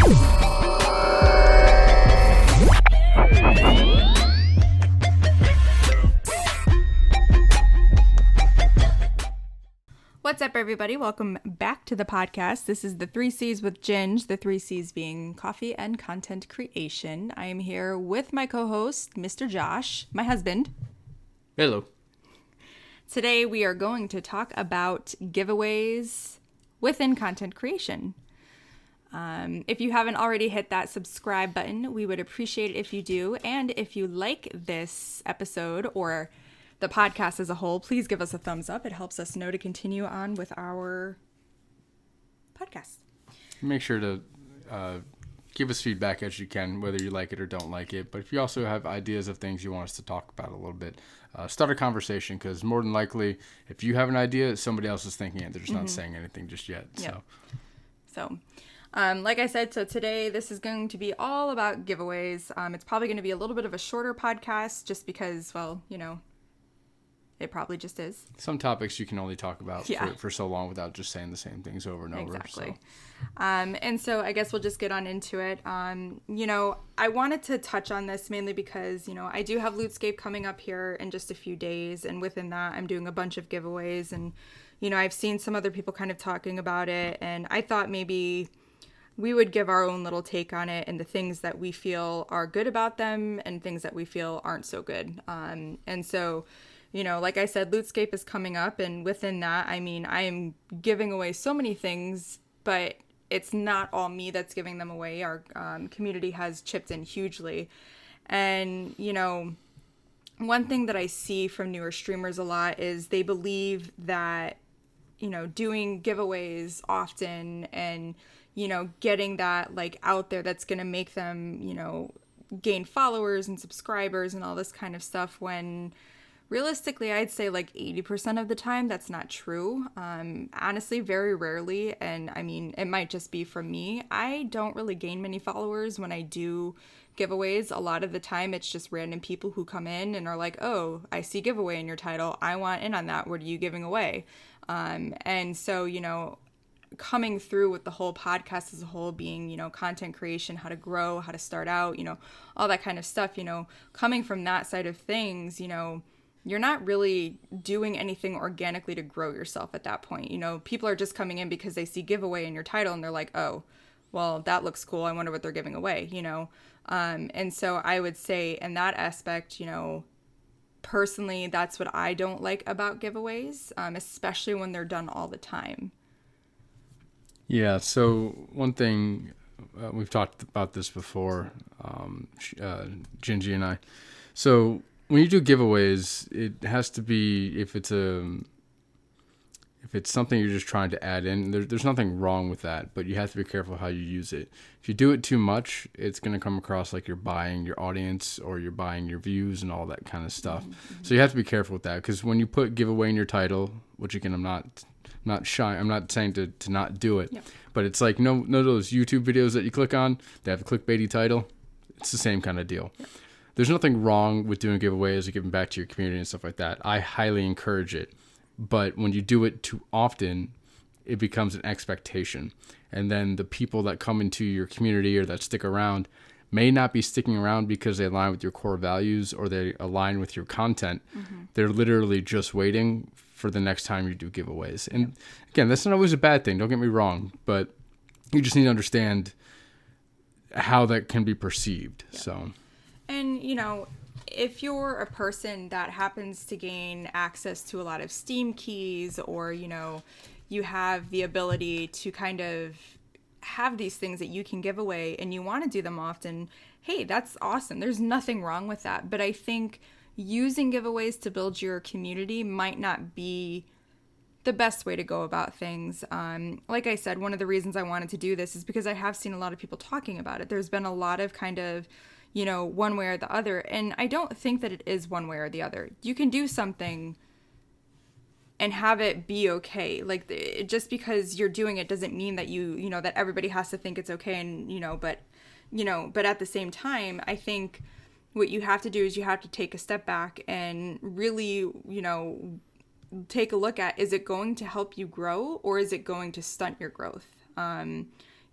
What's up, everybody? Welcome back to the podcast. This is the 3 C's with Ginge, the 3 C's being coffee and content creation. I am here with my co-host, Mr. Josh, my husband. Hello. Today, we are going to talk about giveaways within content creation. If you haven't already hit that subscribe button, we would appreciate it if you do. And if you like this episode or the podcast as a whole, please give us a thumbs up. It helps us know to continue on with our podcast. Make sure to give us feedback as you can, whether you like it or don't like it. But if you also have ideas of things you want us to talk about a little bit, start a conversation, because more than likely, if you have an idea, somebody else is thinking it. They're just not saying anything just yet. Yep. So, like I said, so today this is going to be all about giveaways. It's probably going to be a little bit of a shorter podcast just because, well, you know, it probably just is. Some topics you can only talk about for so long without just saying the same things over and over. Exactly. So. And so I guess we'll just get on into it. You know, I wanted to touch on this mainly because, you know, I do have Lootscape coming up here in just a few days. And within that, I'm doing a bunch of giveaways. And, you know, I've seen some other people kind of talking about it. And I thought maybe we would give our own little take on it and the things that we feel are good about them and things that we feel aren't so good. And so, you know, like I said, Lootscape is coming up, and within that, I mean, I am giving away so many things, but it's not all me that's giving them away. Our community has chipped in hugely. And, you know, one thing that I see from newer streamers a lot is they believe that, you know, doing giveaways often and, you know, getting that, like, out there that's going to make them, you know, gain followers and subscribers and all this kind of stuff, when realistically, I'd say like 80% of the time that's not true. Honestly, very rarely. And I mean, it might just be from me. I don't really gain many followers when I do giveaways. A lot of the time, it's just random people who come in and are like, oh, I see giveaway in your title. I want in on that. What are you giving away? And so, you know, coming through with the whole podcast as a whole being, you know, content creation, how to grow, how to start out, you know, all that kind of stuff, you know, coming from that side of things, you know, you're not really doing anything organically to grow yourself at that point. You know, people are just coming in because they see giveaway in your title and they're like, oh, well, that looks cool. I wonder what they're giving away, you know? And so I would say in that aspect, you know, personally, that's what I don't like about giveaways, especially when they're done all the time. Yeah. So one thing, we've talked about this before, Ginge and I. So when you do giveaways, it has to be, if it's something you're just trying to add in, there's nothing wrong with that, but you have to be careful how you use it. If you do it too much, it's going to come across like you're buying your audience or you're buying your views and all that kind of stuff. Mm-hmm. So you have to be careful with that, because when you put giveaway in your title, which again, I'm not saying to not do it, but it's like, no those YouTube videos that you click on, they have a clickbaity title. It's the same kind of deal. Yep. There's nothing wrong with doing giveaways or giving back to your community and stuff like that. I highly encourage it. But when you do it too often, it becomes an expectation. And then the people that come into your community or that stick around may not be sticking around because they align with your core values or they align with your content. Mm-hmm. They're literally just waiting for the next time you do giveaways. And again, that's not always a bad thing. Don't get me wrong. But you just need to understand how that can be perceived. Yeah. So. And, you know, if you're a person that happens to gain access to a lot of Steam keys, or, you know, you have the ability to kind of have these things that you can give away and you want to do them often, hey, that's awesome. There's nothing wrong with that. But I think using giveaways to build your community might not be the best way to go about things. Like I said, one of the reasons I wanted to do this is because I have seen a lot of people talking about it. There's been a lot of kind of, you know, one way or the other. And I don't think that it is one way or the other. You can do something and have it be okay. Like, just because you're doing it doesn't mean that you know, that everybody has to think it's okay. And, but at the same time, I think what you have to do is you have to take a step back and really, you know, take a look at, is it going to help you grow or is it going to stunt your growth?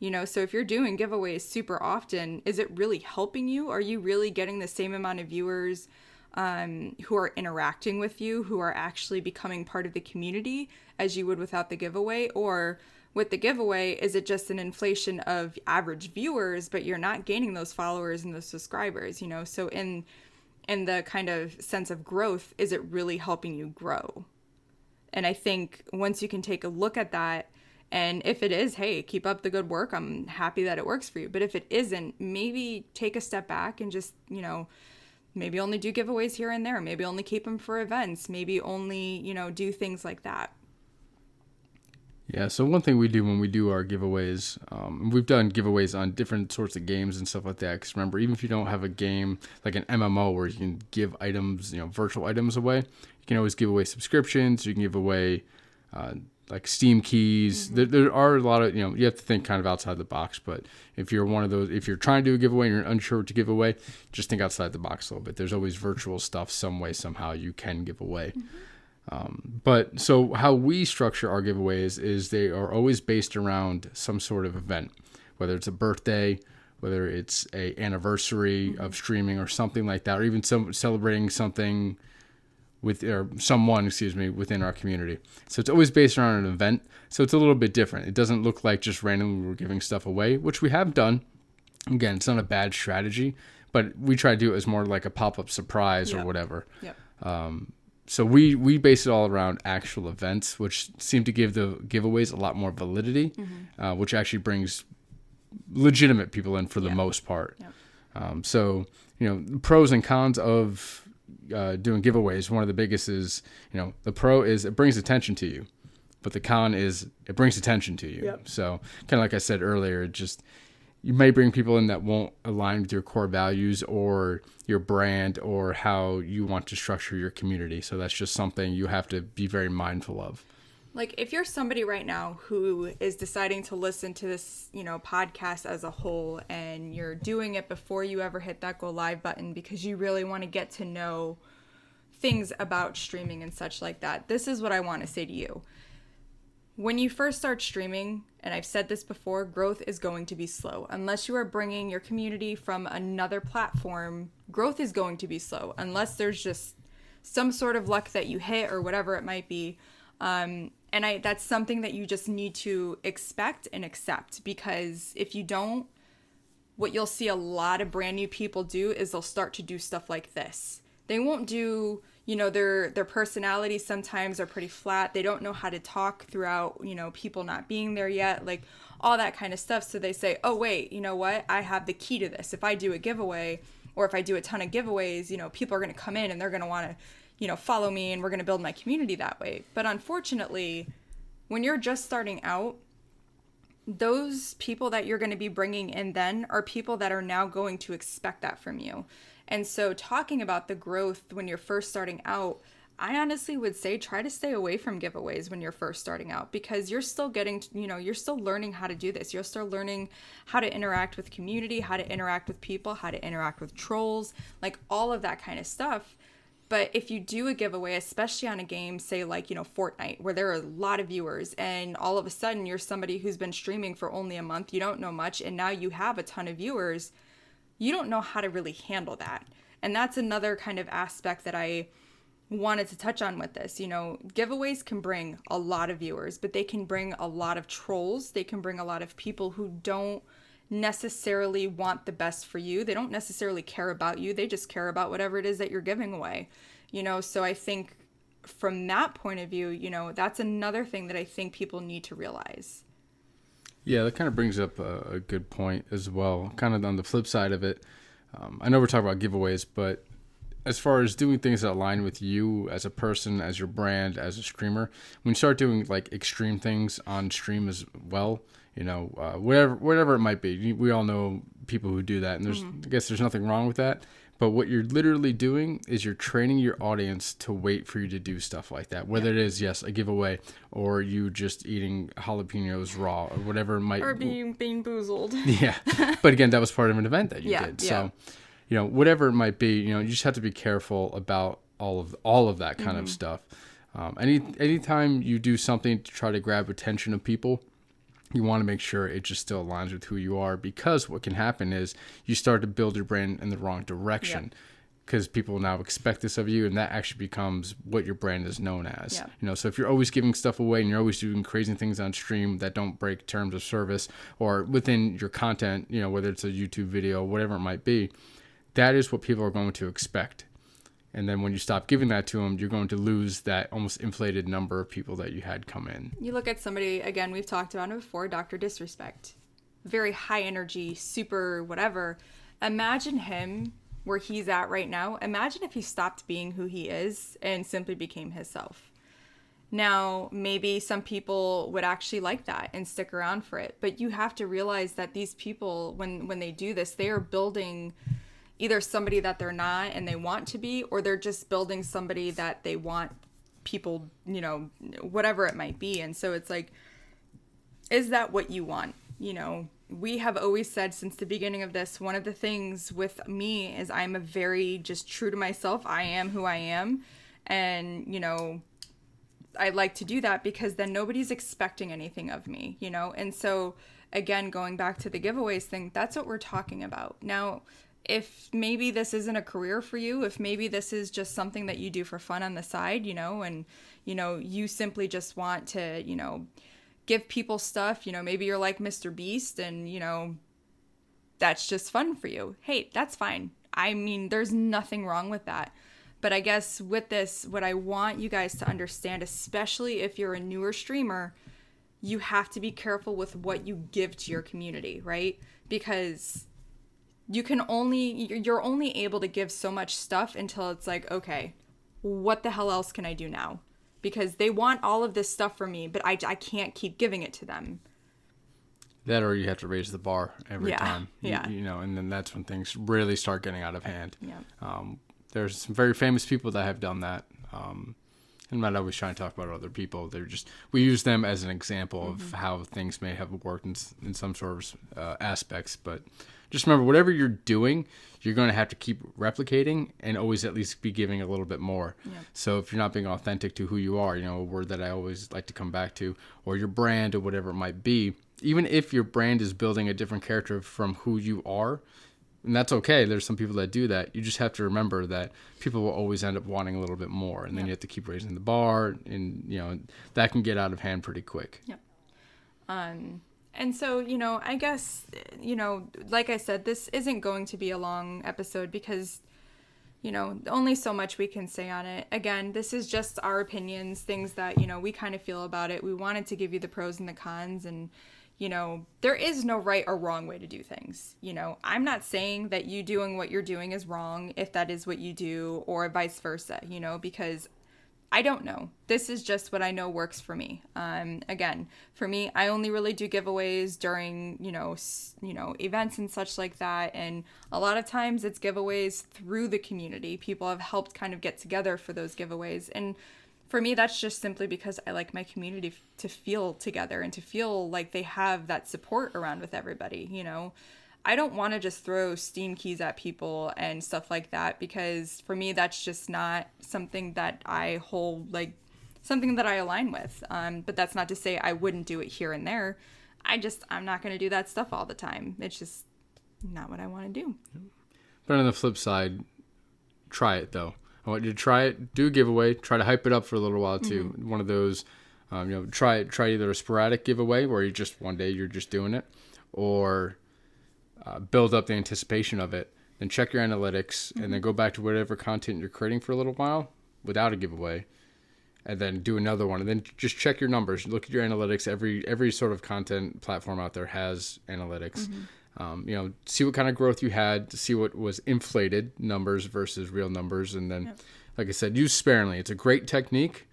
So if you're doing giveaways super often, is it really helping you? Are you really getting the same amount of viewers who are interacting with you, who are actually becoming part of the community as you would without the giveaway? Or with the giveaway, is it just an inflation of average viewers, but you're not gaining those followers and those subscribers, So in the kind of sense of growth, is it really helping you grow? And I think once you can take a look at that, and if it is, hey, keep up the good work, I'm happy that it works for you. But if it isn't, maybe take a step back and just, maybe only do giveaways here and there. Maybe only keep them for events. Maybe only, do things like that. Yeah, so one thing we do when we do our giveaways, we've done giveaways on different sorts of games and stuff like that. Because remember, even if you don't have a game like an MMO where you can give items, virtual items away, you can always give away subscriptions. You can give away like Steam keys. There are a lot of, you have to think kind of outside the box. But if you're one of those, if you're trying to do a giveaway and you're unsure what to give away, just think outside the box a little bit. There's always virtual stuff some way, somehow you can give away. But so how we structure our giveaways is they are always based around some sort of event, whether it's a birthday, whether it's a anniversary of streaming or something like that, or even celebrating something someone within our community. So it's always based around an event. So it's a little bit different. It doesn't look like just randomly we're giving stuff away, which we have done. Again, it's not a bad strategy, but we try to do it as more like a pop-up surprise or whatever. Yep. So we base it all around actual events, which seem to give the giveaways a lot more validity, which actually brings legitimate people in for the most part. Yep. So, the pros and cons of doing giveaways, one of the biggest is, the pro is it brings attention to you, but the con is it brings attention to you. Yep. So kind of like I said earlier, you may bring people in that won't align with your core values or your brand or how you want to structure your community. So that's just something you have to be very mindful of. Like if you're somebody right now who is deciding to listen to this, podcast as a whole, and you're doing it before you ever hit that go live button because you really want to get to know things about streaming and such like that, this is what I want to say to you. When you first start streaming, and I've said this before, growth is going to be slow. Unless you are bringing your community from another platform, growth is going to be slow. Unless there's just some sort of luck that you hit or whatever it might be. That's something that you just need to expect and accept, because if you don't, what you'll see a lot of brand new people do is they'll start to do stuff like this. They won't do, their personalities sometimes are pretty flat. They don't know how to talk throughout, people not being there yet, like all that kind of stuff. So they say, oh, wait, you know what? I have the key to this. If I do a giveaway or if I do a ton of giveaways, people are going to come in and they're going to want to, follow me, and we're going to build my community that way. But unfortunately, when you're just starting out, those people that you're going to be bringing in then are people that are now going to expect that from you. And so talking about the growth when you're first starting out, I honestly would say try to stay away from giveaways when you're first starting out, because you're still you're still learning how to do this. You're still learning how to interact with community, how to interact with people, how to interact with trolls, like all of that kind of stuff. But if you do a giveaway, especially on a game, say like, Fortnite, where there are a lot of viewers, and all of a sudden you're somebody who's been streaming for only a month, you don't know much, and now you have a ton of viewers, you don't know how to really handle that. And that's another kind of aspect that I wanted to touch on with this. Giveaways can bring a lot of viewers, but they can bring a lot of trolls. They can bring a lot of people who don't necessarily want the best for you. They don't necessarily care about you. They just care about whatever it is that you're giving away. So I think from that point of view, that's another thing that I think people need to realize. Yeah, that kind of brings up a good point as well. Kind of on the flip side of it, I know we're talking about giveaways, but as far as doing things that align with you as a person, as your brand, as a streamer, when you start doing like extreme things on stream as well, whatever it might be, we all know people who do that, and I guess there's nothing wrong with that. But what you're literally doing is you're training your audience to wait for you to do stuff like that. Whether it is, yes, a giveaway, or you just eating jalapenos raw, or whatever it might be. Or being boozled. Yeah. But again, that was part of an event that you did. So, whatever it might be, you just have to be careful about all of that kind of stuff. Anytime you do something to try to grab attention of people, You want to make sure it just still aligns with who you are, because what can happen is you start to build your brand in the wrong direction. Because people now expect this of you, and that actually becomes what your brand is known as. So if you're always giving stuff away and you're always doing crazy things on stream that don't break terms of service, or within your content, whether it's a YouTube video, whatever it might be, that is what people are going to expect. And then when you stop giving that to them, you're going to lose that almost inflated number of people that you had come in. You look at somebody, again, we've talked about it before, Dr. Disrespect. Very high energy, super whatever. Imagine him where he's at right now. Imagine if he stopped being who he is and simply became himself. Now, maybe some people would actually like that and stick around for it. But you have to realize that these people, when they do this, they are building either somebody that they're not and they want to be, or they're just building somebody that they want people, whatever it might be. And so it's like, is that what you want? We have always said since the beginning of this, one of the things with me is I'm a very just true to myself. I am who I am. And, I like to do that because then nobody's expecting anything of me, And so, again, going back to the giveaways thing, that's what we're talking about. Now, if maybe this isn't a career for you, if maybe this is just something that you do for fun on the side, and, you simply just want to, give people stuff, maybe you're like Mr. Beast and, that's just fun for you. Hey, that's fine. I mean, there's nothing wrong with that. But I guess with this, what I want you guys to understand, especially if you're a newer streamer, you have to be careful with what you give to your community, right? Because you're only able to give so much stuff until it's like, okay, what the hell else can I do now? Because they want all of this stuff from me, but I can't keep giving it to them. That, or you have to raise the bar every time. And then that's when things really start getting out of hand. There's some very famous people that have done that. I'm not always trying to talk about other people. We use them as an example of how things may have worked in some sort of aspects. But just remember, whatever you're doing, you're going to have to keep replicating and always at least be giving a little bit more. So if you're not being authentic to who you are, a word that I always like to come back to, or your brand or whatever it might be, even if your brand is building a different character from who you are, and that's okay. There's some people that do that. You just have to remember that people will always end up wanting a little bit more, and then you have to keep raising the bar, and that can get out of hand pretty quick. And so, I guess, like I said, this isn't going to be a long episode because, only so much we can say on it. Again, this is just our opinions, things that, we kind of feel about it. We wanted to give you the pros and the cons, and, there is no right or wrong way to do things. I'm not saying that you doing what you're doing is wrong if that is what you do, or vice versa, because I don't know. This is just what I know works for me. Again, for me, I only really do giveaways during, events and such like that. And a lot of times it's giveaways through the community. People have helped kind of get together for those giveaways. And for me, that's just simply because I like my community to feel together and to feel like they have that support around with everybody, I don't want to just throw Steam keys at people and stuff like that, because for me, that's just not something that I hold, something that I align with. But that's not to say I wouldn't do it here and there. I'm not going to do that stuff all the time. It's just not what I want to do. But on the flip side, try it though. I want you to try it, do a giveaway, try to hype it up for a little while too. Mm-hmm. One of those, try either a sporadic giveaway where one day you're just doing it, or build up the anticipation of it, then check your analytics, and then go back to whatever content you're creating for a little while without a giveaway, and then do another one, and then just check your numbers. Look at your analytics. Every sort of content platform out there has analytics. See what kind of growth you had, to see what was inflated numbers versus real numbers, and then, like I said, use sparingly. It's a great technique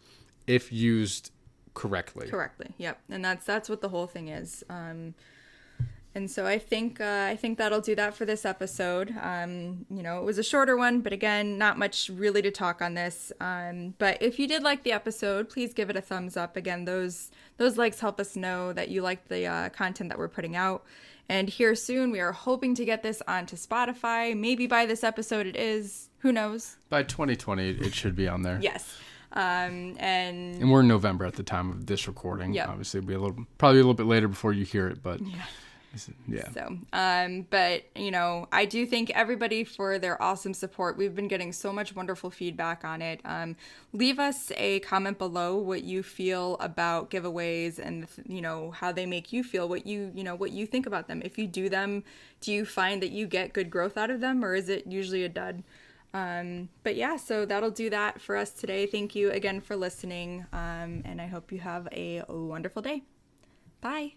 if used correctly. Yep. And that's what the whole thing is. And so I think that'll do that for this episode. It was a shorter one, but again, not much really to talk on this. But if you did like the episode, please give it a thumbs up. Again, those likes help us know that you like the content that we're putting out. And here soon, we are hoping to get this onto Spotify. Maybe by this episode it is. Who knows? By 2020, it should be on there. Yes. And we're in November at the time of this recording. Yep. Obviously, it'll be probably a little bit later before you hear it, but yeah. So, but I do thank everybody for their awesome support. We've been getting so much wonderful feedback on it. Leave us a comment below what you feel about giveaways and how they make you feel, what you think about them. If you do them, do you find that you get good growth out of them, or is it usually a dud? But yeah, so that'll do that for us today. Thank you again for listening. And I hope you have a wonderful day. Bye.